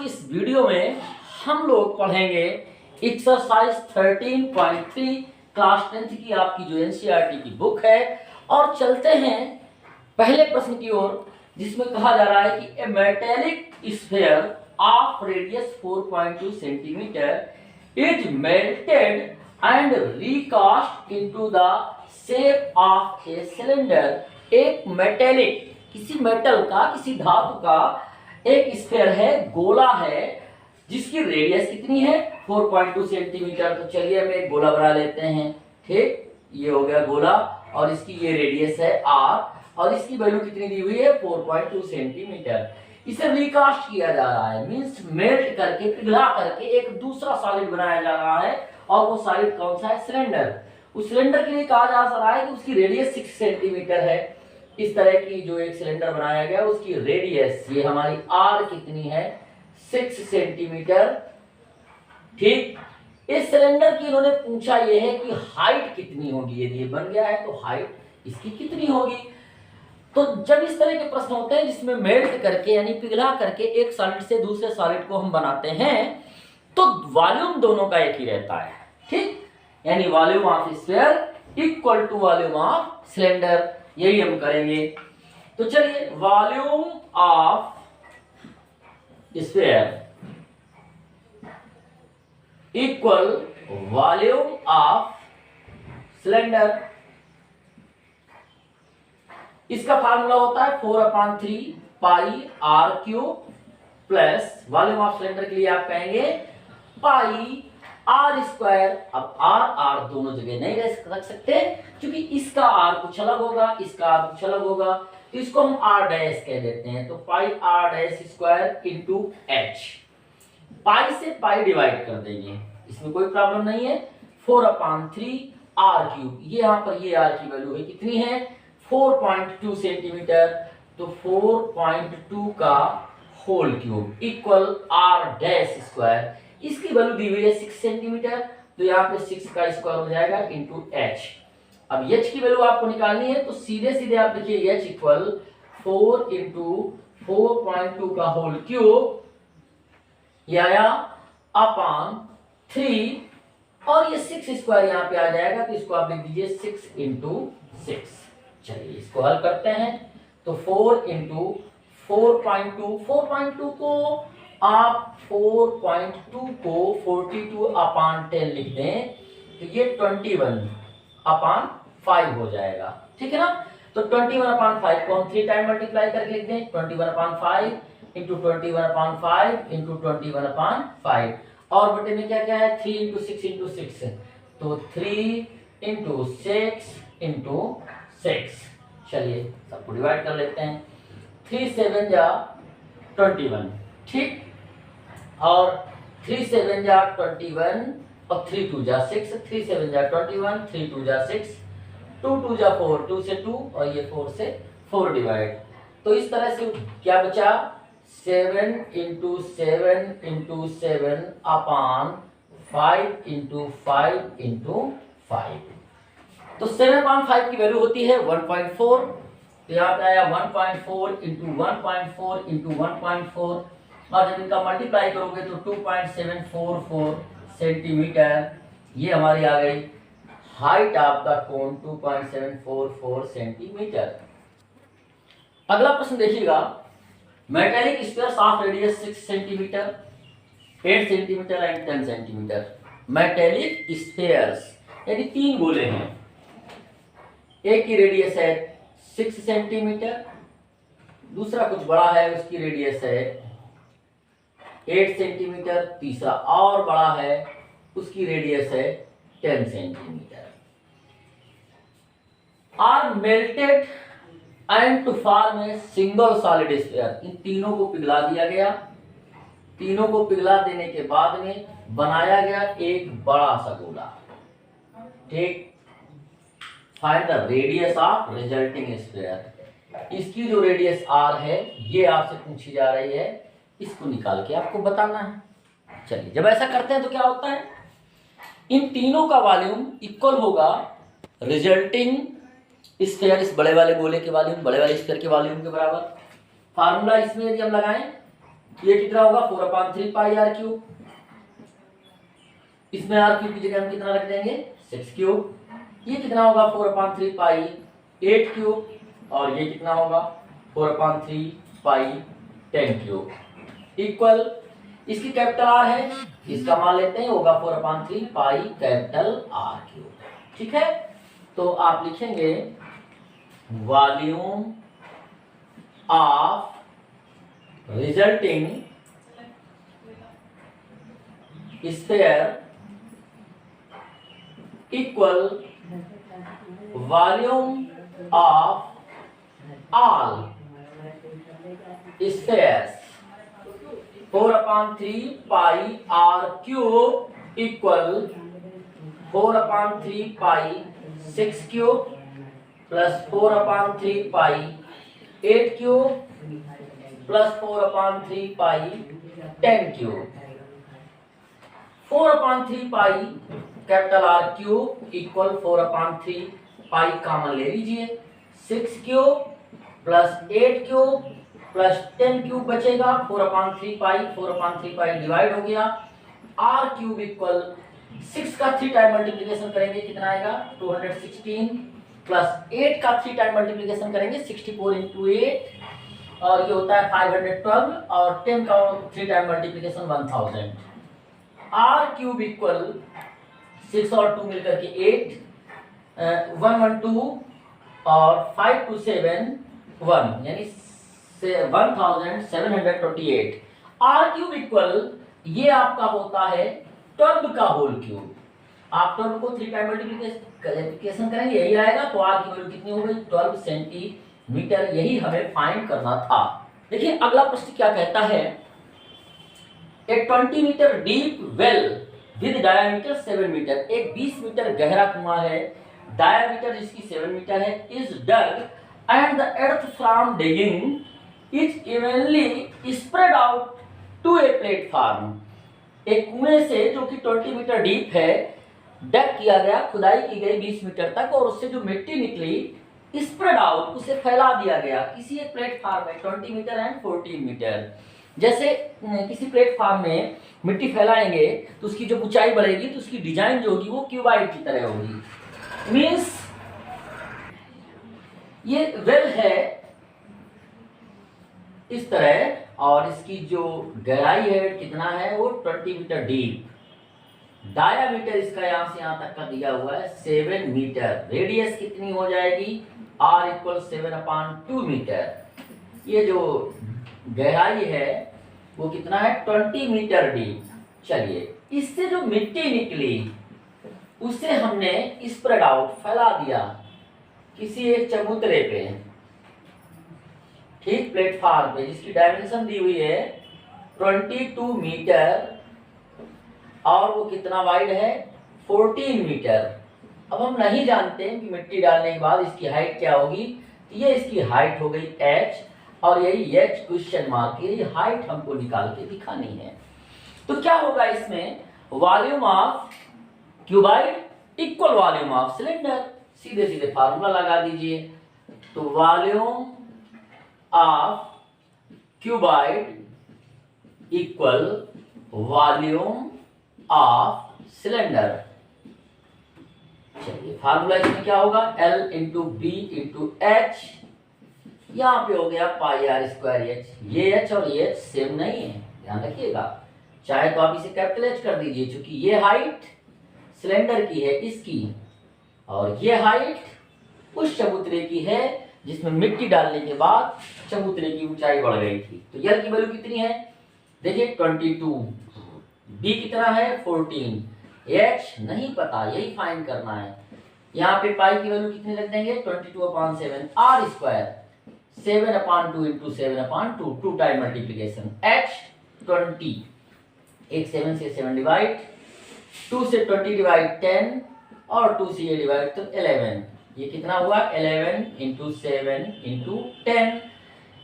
की इस वीडियो में हम लोग पढ़ेंगे एक्सरसाइज 13.3 क्लास 10th की आपकी जो एनसीईआरटी की बुक है। और चलते हैं पहले प्रश्न की ओर, जिसमें कहा जा रहा है कि a metallic sphere of radius 4.2 centimetre is melted and recast into the shape of a cylinder. एक मेटेलिक, किसी मेटल का, किसी धातु का एक स्फीयर है, गोला है, जिसकी रेडियस कितनी है 4.2 सेंटीमीटर। तो चलिए हम एक गोला बना लेते हैं। ठीक, ये हो गया गोला और इसकी ये रेडियस है r और इसकी वैल्यू कितनी दी हुई है 4.2 सेंटीमीटर। इसे रिकास्ट किया जा रहा है, मींस मेल्ट करके, पिघला करके एक दूसरा सॉलिड बनाया जा रहा है। और वो सॉलिड कौन सा है? सिलेंडर। उस सिलेंडर के लिए कहा जा रहा है कि उसकी रेडियस 6 सेंटीमीटर है। इस तरह की जो एक सिलेंडर बनाया गया उसकी रेडियस, ये हमारी r कितनी है 6 सेंटीमीटर। ठीक, इस सिलेंडर की इन्होंने पूछा ये है कि हाइट कितनी होगी। यदि ये बन गया है तो हाइट इसकी कितनी होगी। तो जब इस तरह के प्रश्न होते हैं जिसमें मेल्ट करके यानी पिघला करके एक सॉलिड से दूसरे सॉलिड को हम बनाते हैं, तो वॉल्यूम दोनों का एक ही रहता है। ठीक, यानी volume of sphere equal to volume of cylinder, यही हम करेंगे। तो चलिए, volume of sphere equal volume of cylinder. इसका फार्मूला होता है 4/3 pi R cube plus volume of cylinder के लिए आप कहेंगे पाई आर स्क्वायर। अब आर दोनों जगह नहीं रख सकते, क्योंकि इसका आर कुछ अलग होगा, इसका आर कुछ अलग होगा, तो इसको हम आर डैश कह देते हैं। तो pi R dash square into H. Pi से पाई डिवाइड कर देंगे, इसमें कोई प्रॉब्लम नहीं है। 4/3 आर क्यूब, ये यहाँ पर ये आर की वैल्यू है कितनी है 4.2 सेंटीमीटर। तो 4.2 का whole cube equal R dash square, इसकी वैल्यू दी हुई है 6 सेंटीमीटर, तो यहाँ पे 6 का स्क्वायर हो जाएगा इंटू एच। अब एच की वैल्यू आपको निकालनी है, तो सीधे सीधे आप देखिए एच इक्वल 4 इंटू 4.2 का होल क्यूब, ये आया अपॉन 3 और ये 6 स्क्वायर यहाँ पे आ जाएगा, तो इसको आप लिख दीजिए 6 इंटू 6। चलिए इसको हल करते हैं। तो 4 इंटू 4.2 को आप 4.2 को 42/10 लिख दें, तो ये 21/5 हो जाएगा। ठीक है ना। तो 21/5 को हम 3 टाइम मल्टीप्लाई करके लिख दें, 21/5 इंटू 21/5 इंटू 21/5। और बटे में क्या क्या है 3 इंटू 6 इंटू 6, तो 3 इंटू 6 इंटू 6। चलिए सबको डिवाइड कर लेते हैं। 3 7 जा 21, ठीक, और 3 7 जा 21 और 3 2 जा 6, 3 7 जा 21, 3 2 जा 6, 2 2 जा 4, 2 से 2 और ये 4 से 4 डिवाइड। तो इस तरह से क्या बचा 7 into 7 into 7 upon 5 into 5 into 5। तो 7/5 की वैल्यू होती है 1.4, तो यहाँ पे आया 1.4 इंटू 1.4 इंटू 1.4, और जब इनका मल्टीप्लाई करोगे तो 2.744 सेंटीमीटर, ये हमारी आ गई height of the cone 2.744 centimetre. अगला प्रश्न देखिएगा, metallic spheres of radius 6 centimetre, 8 centimetre and 10 centimetre. Metallic spheres यानी 3 गोले हैं, एक की रेडियस है 6 सेंटीमीटर, दूसरा कुछ बड़ा है उसकी रेडियस है 8 सेंटीमीटर, तीसरा और बड़ा है उसकी रेडियस है 10 centimetre. Are melted and to form a single solid sphere. इन तीनों को पिघला दिया गया, तीनों को पिघला देने के बाद में बनाया गया एक बड़ा सा गोला। ठीक, find the radius of resulting sphere. इसकी जो रेडियस r है ये आपसे पूछी जा रही है, इसको निकाल के आपको बताना है। चलिए जब ऐसा करते हैं तो क्या होता है, इन तीनों का वॉल्यूम इक्वल होगा रिजल्टिंग स्फीयर, इस बड़े वाले गोले के वॉल्यूम, बड़े वाले स्फीयर के वॉल्यूम के बराबर। फार्मूला इसमें यदि हम लगाएं ये कितना होगा 4/3 पाई आर क्यूब। इसमें आर क्यूब की जगह हम कितना रख देंगे 6 क्यूब। ये कितना होगा 4/3 पाई 8 क्यूब और ये कितना होगा 4/3 पाई 10 क्यूब इक्वल इसकी कैपिटल आर है, इसका मान लेते हैं होगा 4/3 पाई कैपिटल आर क्यूब। ठीक है, तो आप लिखेंगे volume of resulting sphere equal volume of all spheres 4/3 pi R cube equal 4/3 pi 6 cube plus 4/3 pi 8 cube plus 4/3 pi 10 cube. 4/3 pi capital R cube equal 4/3 pi common ले लीजिए 6 cube plus 8 cube plus 10 cube बचेगा 4/3 pi divide हो गया are cube equal 6 का 3 time multiplication करेंगे कितना आएगा 216 plus 8 का 3 टाइम मल्टीप्लिकेशन करेंगे 64 इंटू 8 और ये होता है 512 और 10 का 3 time multiplication 1000 R cube equal 6 और 2 मिलकर के 8 112 और 5 to 7 1 यानी 1728 आर क्यूब इक्वल ये आपका होता है 12 का होल क्यूब। आप 12 को 3 टाइम मल्टीप्लिकेशन करेंगे यही आएगा तो आर की वैल्यू कितनी हो गई 12 सेंटीमीटर। यही हमें फाइंड करना था। देखिए अगला प्रश्न क्या कहता है a 20 metre deep well with diameter 7 metre, एक 20 मीटर गहरा कुआं है, डायामीटर जिसकी 7 मीटर है, is dug and the earth from digging is evenly spread out to a platform. एक कुएं से जो कि 20 मीटर डीप है डग किया गया, खुदाई की गई 20 मीटर तक और उससे जो मिट्टी निकली स्प्रेड आउट उसे फैला दिया गया किसी एक प्लेटफॉर्म में 20 मीटर एंड 14 मीटर। जैसे किसी प्लेटफॉर्म में मिट्टी फैलाएंगे तो उसकी जो ऊंचाई बढ़ेगी तो उसकी डिजाइन जो होगी वो क्यूबाइड की तरह होगी। मींस ये वेल है इस तरह और इसकी जो गहराई है कितना है वो 20 मीटर डीप, डायामीटर इसका यहां से यहां तक का दिया हुआ है 7 मीटर, रेडियस कितनी हो जाएगी r इक्वल 7/2 मीटर। ये जो गहराई है वो कितना है 20 मीटर डीप। चलिए इससे जो मिट्टी निकली उसे हमने स्प्रेड आउट फैला दिया किसी एक चबूतरे पे, ठीक प्लेटफॉर्म पे जिसकी डायमेंशन दी हुई है 22 मीटर और वो कितना वाइड है 14 मीटर। अब हम नहीं जानते कि मिट्टी डालने के बाद इसकी हाइट क्या होगी, तो ये इसकी हाइट हो गई h और यही h क्वेश्चन मार्क, यही हाइट हमको निकाल के दिखानी है। तो क्या होगा इसमें volume of cuboid equal volume of cylinder, सीधे सीधे फार्मूला लगा दीजिए। तो volume of cuboid equal volume of cylinder. चलिए फार्मूला इसमें क्या होगा L into B into H, यहाँ पे हो गया पाई आर स्क्वायर एच। ये एच और ये एच सेम नहीं है, ध्यान रखिएगा। चाहे तो आप इसे कैपिटल एच कर दीजिए क्योंकि ये हाइट सिलेंडर की है इसकी और ये हाइट उस चबूतरे की है जिसमें मिट्टी डालने के बाद चबूतरे की ऊंचाई बढ़ गई थी। तो यल की वैल्यू कितनी है देखिए 22, बी कितना है 14, एच नहीं पता यही फाइंड करना है। यहाँ पे पाई की वैल्यू कितनी रख देंगे 22/7, R square 7/2 into 7/2 2 time multiplication H 20, एक 7 से 7 डिवाइड, 2 से 20 डिवाइड 10 और 2 से ये डिवाइड तो 11, ये कितना हुआ 11 इंटू 7 इंटू 10।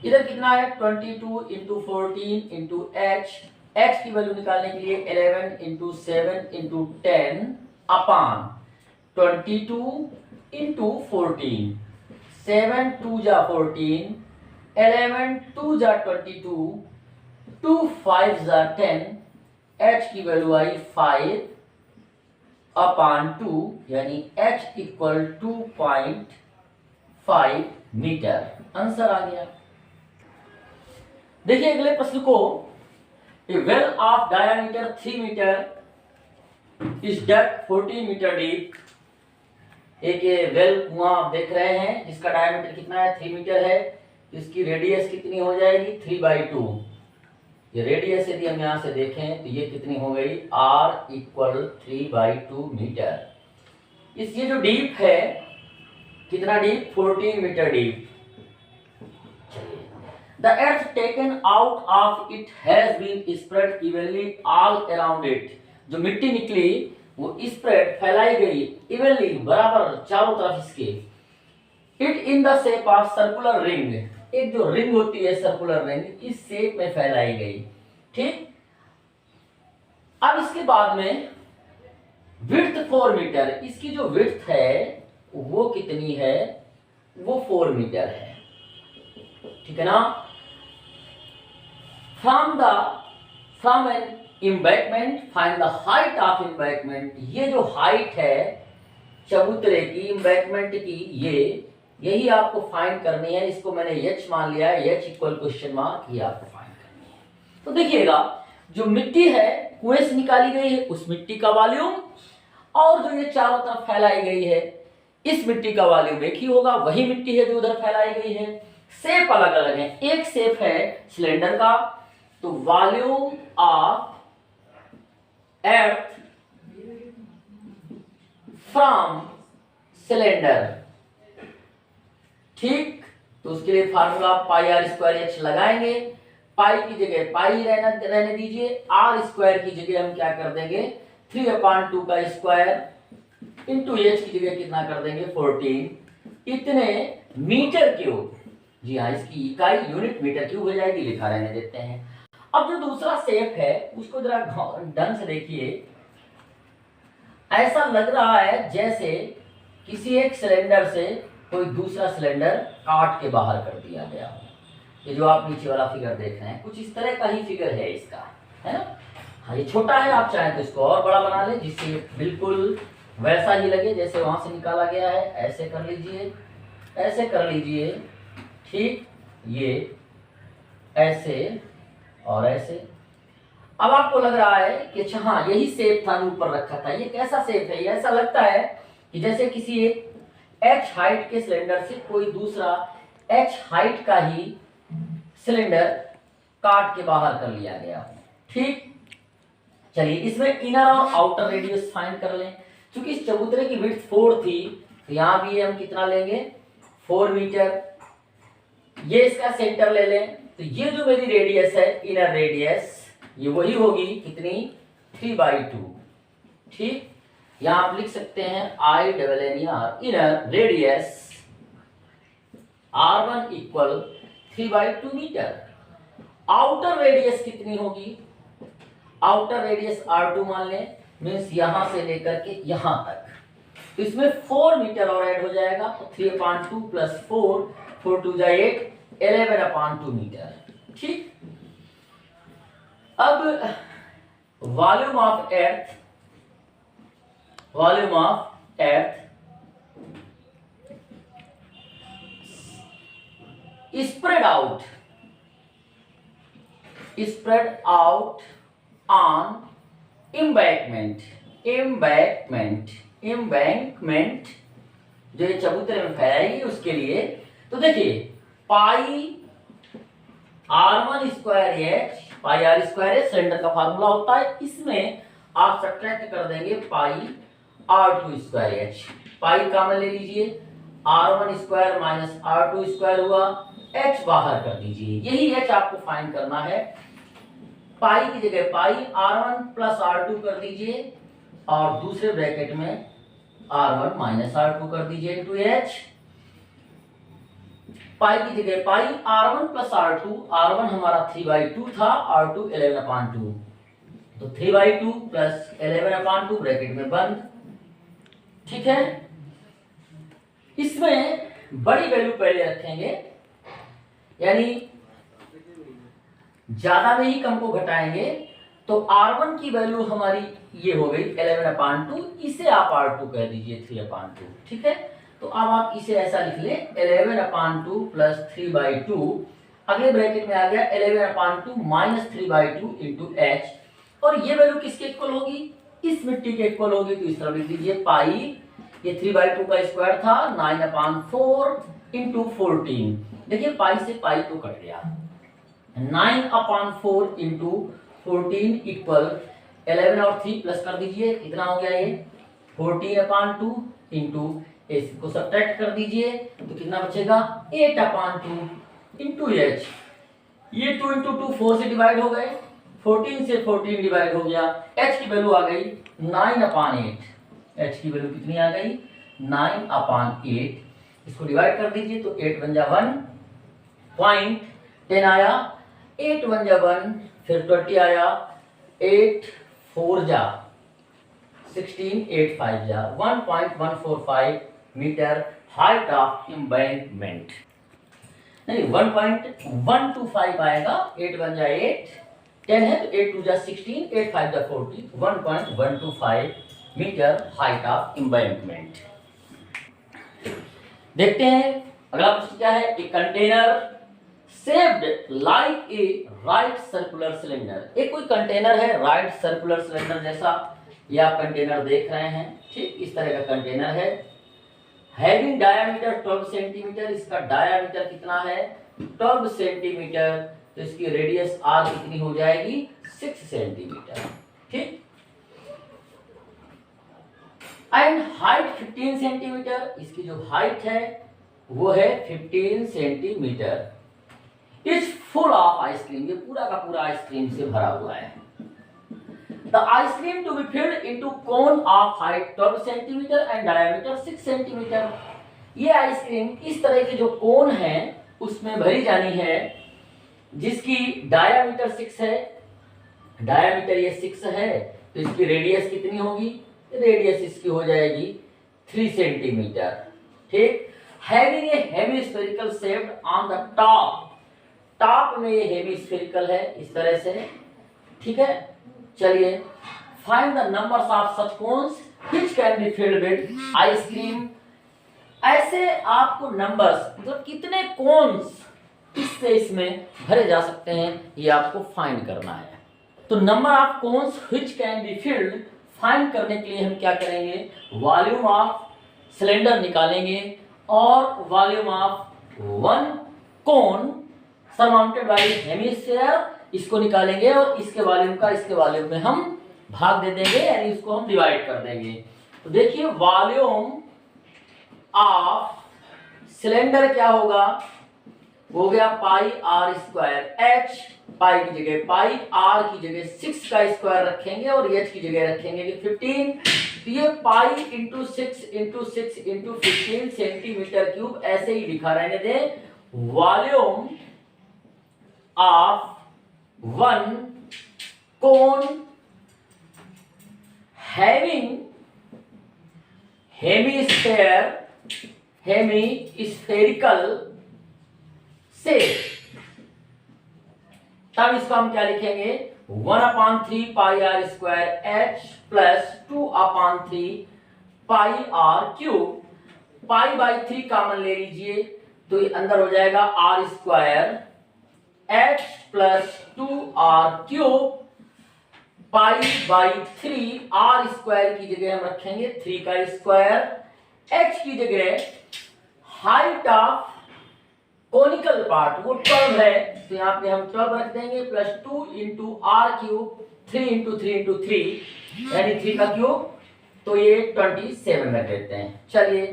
इधर कितना है 22 इंटू 14 इंटू एच की वैल्यू निकालने के लिए 11 इंटू 7 इंटू 10 अपान 22 इंटू 14, 7 2 जा 14, 11 2 जा 22, 2 5 10, h की वैल्यू आई 5/2, यानी h इक्वल 2.5 मीटर। आंसर आ गया। देखिए अगले प्रश्न को, a well of diameter 3 metre is dug 40 metre deep. एक वेल कुआं आप देख रहे हैं जिसका डायमीटर कितना है, 3 मीटर है। इसकी रेडियस कितनी हो जाएगी, 3/2। ये रेडियस यदि हम यहाँ से देखें तो ये कितनी हो गई, r इक्वल 3/2 मीटर। इस ये जो डीप है, कितना deep, 14 metre deep. The earth taken out of it has been spread evenly all around it. जो मिट्टी निकली वो स्प्रेड फैलाई गई इवनली बराबर चारों तरफ इसके। It in the shape of circular ring, एक जो रिंग होती है सर्कुलर रिंग, इस शेप में फैलाई गई। ठीक, अब इसके बाद में विड्थ 4 मीटर, इसकी जो विड्थ है वो कितनी है, वो 4 मीटर है। ठीक है ना। From an embankment find the height of embankment. ये जो हाइट है चबूतरे की, एम्बैंकमेंट की, यही आपको फाइंड करनी है। इसको मैंने h मान लिया है, h इक्वल क्वेश्चन मार्क, ये आपको फाइंड करनी है। तो देखिएगा जो मिट्टी है कुएं से निकाली गई है उस मिट्टी का वॉल्यूम, और जो ये चारों तरफ फैलाई गई है इस मिट्टी का वॉल्यूम एक ही होगा, वही मिट्टी है जो उधर फैलाई गई है। शेप अलग अलग है। एक शेप है सिलेंडर का, तो volume of earth from cylinder. ठीक, तो उसके लिए फार्मूला πr²h लगाएंगे। पाई की जगह पाई रहने दीजिए, r स्क्वायर की जगह हम क्या कर देंगे, 3/2 का स्क्वायर इंटू h की जगह कितना कर देंगे, 14। इतने मीटर क्यूब। जी हाँ, इसकी इकाई यूनिट मीटर क्यूब हो जाएगी, लिखा रहने देते हैं। अब जो दूसरा शेप है उसको जरा ढंग से देखिए। ऐसा लग रहा है जैसे किसी एक सिलेंडर से कोई दूसरा सिलेंडर काट के बाहर कर दिया गया हो। ये जो आप नीचे वाला फिगर देख रहे हैं कुछ इस तरह का ही फिगर है इसका, है ना। हाँ, ये छोटा है, आप चाहें तो इसको और बड़ा बना लें जिससे बिल्कुल वैसा ही लगे जैसे वहां से निकाला गया है। ऐसे कर लीजिए, ऐसे कर लीजिए। ठीक, ये ऐसे और ऐसे। अब आपको लग रहा है कि अच्छा हाँ यही शेप था जो ऊपर रखा था। ये कैसा शेप है, ये ऐसा लगता है कि जैसे किसी एक h हाइट के सिलेंडर से कोई दूसरा h हाइट का ही सिलेंडर काट के बाहर कर लिया गया हो। ठीक, चलिए इसमें इनर और आउटर रेडियस फाइंड कर लें। क्योंकि इस चबूतरे की विड्थ 4 थी तो यहाँ भी हम कितना लेंगे, 4 मीटर। ये इसका सेंटर ले लें तो ये जो मेरी रेडियस है इनर रेडियस, ये वही होगी कितनी, 3/2। ठीक, यहां आप लिख सकते हैं INNER inner radius R1 equal 3/2 metre. Outer radius कितनी होगी, आउटर रेडियस R2 मान लें, मीन्स यहां से लेकर के यहां तक। तो इसमें 4 मीटर और ऐड हो जाएगा, तो 3/2 प्लस 4, 4 2 जा 8, 11/2 मीटर। ठीक, अब volume of earth, volume of earth spread out on embankment जो ये चबूतरे में फैलाएगी उसके लिए। तो देखिए पाई r1 स्क्वायर h, पाई r स्क्वायर है सिलेंडर का फार्मूला होता है, इसमें आप सब्ट्रैक्ट कर देंगे पाई r2 स्क्वायर h। पाई कॉमन ले लीजिए, r1 square minus r2 square हुआ, h बाहर कर दीजिए। यही h आपको फाइंड करना है। पाई की जगह पाई r1 प्लस r2 कर दीजिए और दूसरे ब्रैकेट में r1 माइनस r2 कर दीजिए इंटू h। पाई की जगह पाई r1 प्लस r2, r1 हमारा 3/2 था, r2 11/2, तो 3/2 प्लस 11/2 ब्रैकेट में बंद। ठीक है, इसमें बड़ी वैल्यू पहले रखेंगे, यानी ज्यादा में ही कम को घटाएंगे तो R1 की वैल्यू हमारी ये हो गई 11/2, इसे आप R2 कह दीजिए 3/2, ठीक है। तो अब आप इसे ऐसा लिख लें 11/2 प्लस 3/2, अगले ब्रैकेट में आ गया 11/2 माइनस 3/2 इंटू एच, और ये वैल्यू किसके इक्वल होगी, इस मिट्टी के इक्वल होगी। तो इस तरह लिख दीजिए पाई, ये 3/2 का स्क्वायर था 9/4 इंटू 14, देखिए पाई से पाई तो कट गया, 9/4 इंटू 14 इक्वल 11 और 3 प्लस कर दीजिए, कितना हो गया ये 14/2 इंटू इसको सब्ट्रैक्ट कर दीजिए तो कितना बचेगा 8/2 इंटू एच, ये 2 इंटू 2 4 से डिवाइड हो गए, 14 से 14 डिवाइड हो गया, एच की वैल्यू आ गई 9/8, एच की वैल्यू कितनी आ गई 9/8, इसको डिवाइड कर दीजिए तो 8 1 जा 1.10 आया, 8 1 जा 1, फिर 20 आया, 8 4 जा 16, 8 5 जा 1.145 मीटर हाइट ऑफ एम्बैंकमेंट, नहीं 1.125 आएगा, 8 1 जा 8, 10 है तो 8 2 जा 16, 8 5 जा 40, 1.125 मीटर हाइट ऑफ एम्बैंकमेंट। देखते हैं अगला प्रश्न क्या है, a container shaped like a right circular cylinder, एक कोई कंटेनर है राइट सर्कुलर सिलेंडर जैसा, ये आप कंटेनर देख रहे हैं, ठीक इस तरह का कंटेनर है, हैविंग डायामीटर 12 सेंटीमीटर, इसका डायामीटर कितना है 12 सेंटीमीटर, तो इसकी रेडियस आर कितनी हो जाएगी 6 सेंटीमीटर, ठीक, एंड हाइट 15 सेंटीमीटर, इसकी जो हाइट है वो है 15 centimetre, is full of ice cream, ये पूरा का पूरा आइसक्रीम से भरा हुआ है, the ice cream to be filled into cone of height 12 centimetre and diameter 6 centimetre, ये आइसक्रीम इस तरह के जो कोन है उसमें भरी जानी है जिसकी डायमीटर 6 है, डायमीटर ये 6 है, तो इसकी रेडियस कितनी होगी, रेडियस इसकी हो जाएगी 3 सेंटीमीटर, ठीक, having a hemispherical shaped on the top, top में ये हेमिस्फेरिकल है इस तरह से, ठीक है। चलिए find the numbers of such cones which can be filled with ice cream, ऐसे आपको नंबर्स मतलब कितने कोन्स इससे इसमें भरे जा सकते हैं ये आपको फाइंड करना है। तो number of cones which can be filled find करने के लिए हम क्या करेंगे, वॉल्यूम ऑफ सिलेंडर निकालेंगे और volume of one cone surmounted bye hemisphere इसको निकालेंगे और इसके वॉल्यूम का इसके वॉल्यूम में हम भाग दे देंगे, यानी इसको हम डिवाइड कर देंगे। तो देखिए वॉल्यूम ऑफ सिलेंडर क्या होगा, हो गया पाई आर स्क्वायर, एच पाई की जगह पाई, आर की जगह 6 का स्क्वायर रखेंगे और एच की जगह रखेंगे 15, तो ये pi into 6 into 6 into 15 centimetre cube, ऐसे ही लिखा रहने दें, volume of one cone having hemispherical shape, तब इसको हम क्या लिखेंगे 1/3 pi R square H plus 2/3 pi R cube, pi by 3 common ले लीजिए तो ये अंदर हो जाएगा R square H plus 2r cube, pi by 3, R square की जगह हम रखेंगे 3 का स्क्वायर, एच की जगह हाइट ऑफ कोनिकल पार्ट वो 12 है तो यहाँ पे हम 12 रख देंगे, plus 2 into R cube 3 into 3 into 3 यानी 3 का क्यूब, तो ये 27 रख देते हैं। चलिए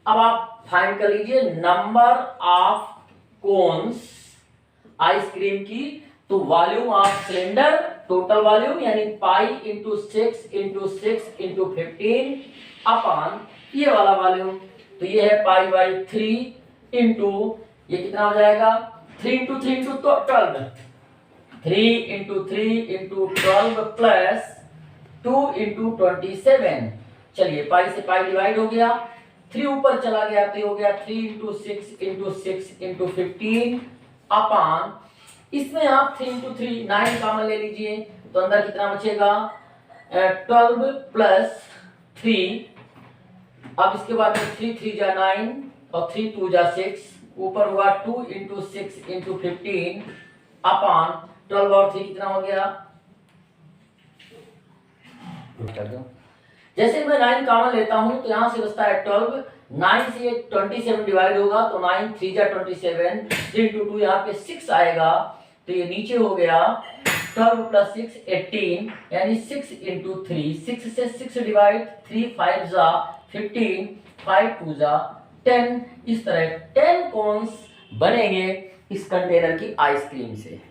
अब आप फाइंड कर लीजिए नंबर ऑफ कोन्स आइसक्रीम की, तो volume of cylinder total volume यानी pi into 6 into 6 into 15 upon ये वाला वॉल्यूम, तो ये है पाई बाई 3 इंटू ये कितना हो जाएगा 3 into 3 into 12, 3 into 3 into 12 plus 2 into 27, चलिए पाई से पाई डिवाइड हो गया, 3 ऊपर चला गया तो हो गया 3 इंटू 6 इंटू 6 इंटू 15 अपॉन इसमें आप 3 इंटू 3 9 कॉमन ले लीजिए, तो अंदर कितना बचेगा 12 प्लस 3। अब इसके बाद 3 3 जा 9 और 3 2 जा 6, ऊपर हुआ 2 इंटू 6 इंटू 15 अपॉन 12 और 3 कितना हो गया, जैसे मैं 9 कॉमन लेता हूं तो यहां से बचता है 12, 9 से 27 डिवाइड होगा तो 9 3 जा 27, 3 इंटू 2 यहाँ पे 6 आएगा, तो ये नीचे हो गया 12 प्लस 6 18, यानी 6 इंटू 3, 6 से 6 डिवाइड, 3 5 जा 15, 5 2 जा 10। इस तरह 10 कोन्स बनेंगे इस कंटेनर की आइसक्रीम से।